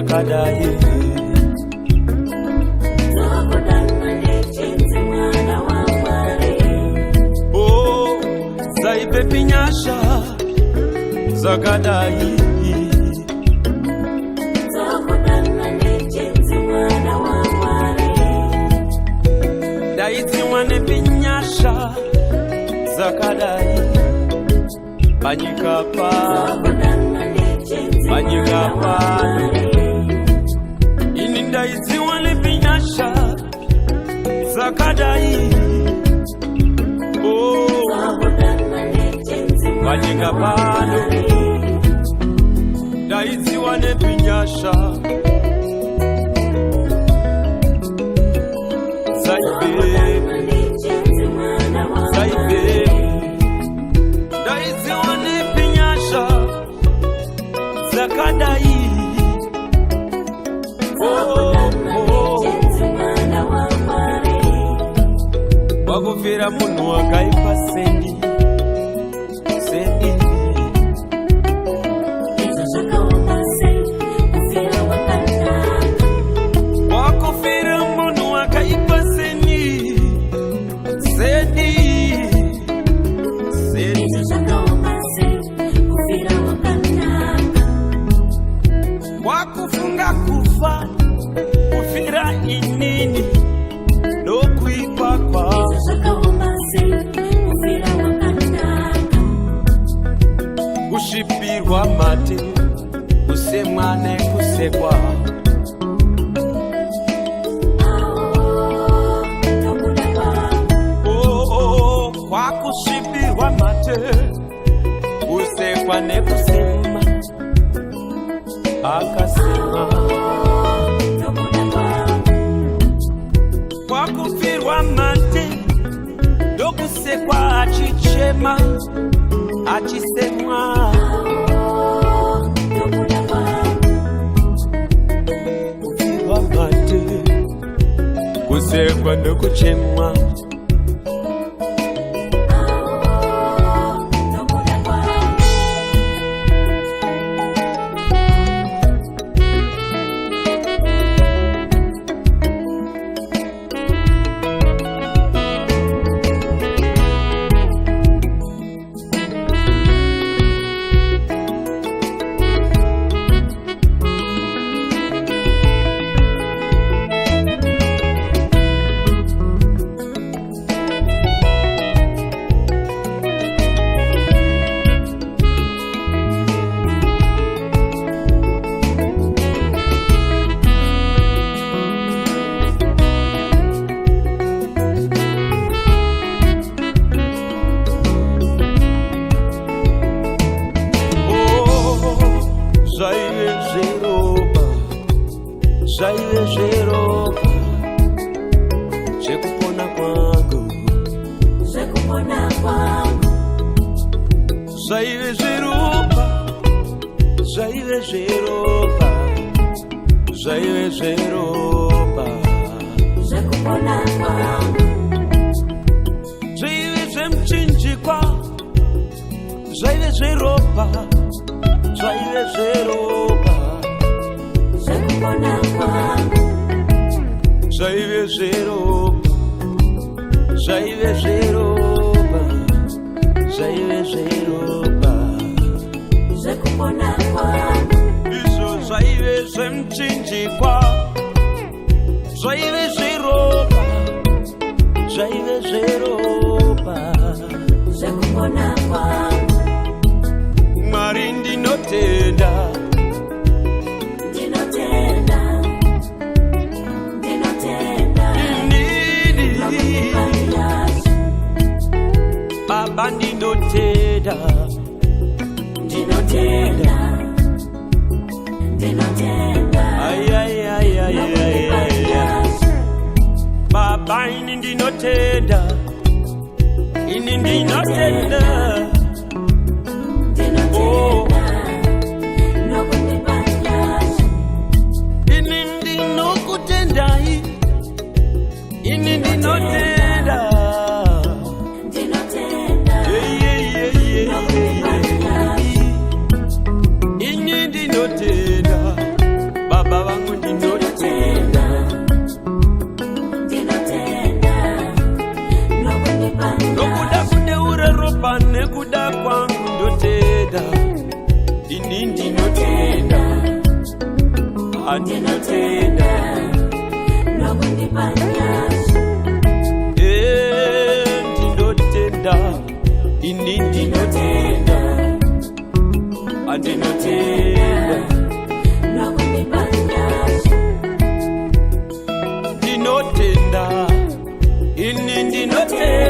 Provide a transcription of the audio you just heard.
zakadai. Oh, zaipe pinyasha zakadai. Daiti wane pinyasha zakadai. Banyikapa ininda izi wale pinyasha zakadai. Oh, banyikapa da izi wale pinyasha zaibe zakadai. Wakufira munu wakaipa sendi wakufira munu wakaipa sendi wakufunga kufa kufira inini no kuipa kwa kushipirwa mate kusemwane kusekwa. Oh, kwa kushipirwa mate kusekwa ne kusema akasema kwa kufirwa mate dokusekwa achichema achisemwa. Kufirwa mate kusekwa dokuchemwa. Zaiwe Jeroba, Jekupona kwangu, Zaiwe Jeroba, Zaiwe Jeroba, Zaiwe Jeroba, Jekupona kwangu, Zaiwe Zemchinjikwa, Zaiwe Jeroba, Zaiwe Jeroba. Zaiwe Jeroba, Zaiwe Jeroba, Zaiwe Jeroba, Zekupona kwangu, Izo Zaiwe Zemchinjikwa, Zaiwe Jeroba, Zaiwe Jeroba, Zekupona kwangu, Marindi notenda. Bandi notenda, ay ay ay ay ay ay. Baba ini notenda, ini notenda. Oh, ini nokutenda, ini notenda. Baba andinotenda nokundipanyasha ndinotenda ini ndinotenda andinotenda nokundipanyasha ndinotenda ini ndinotenda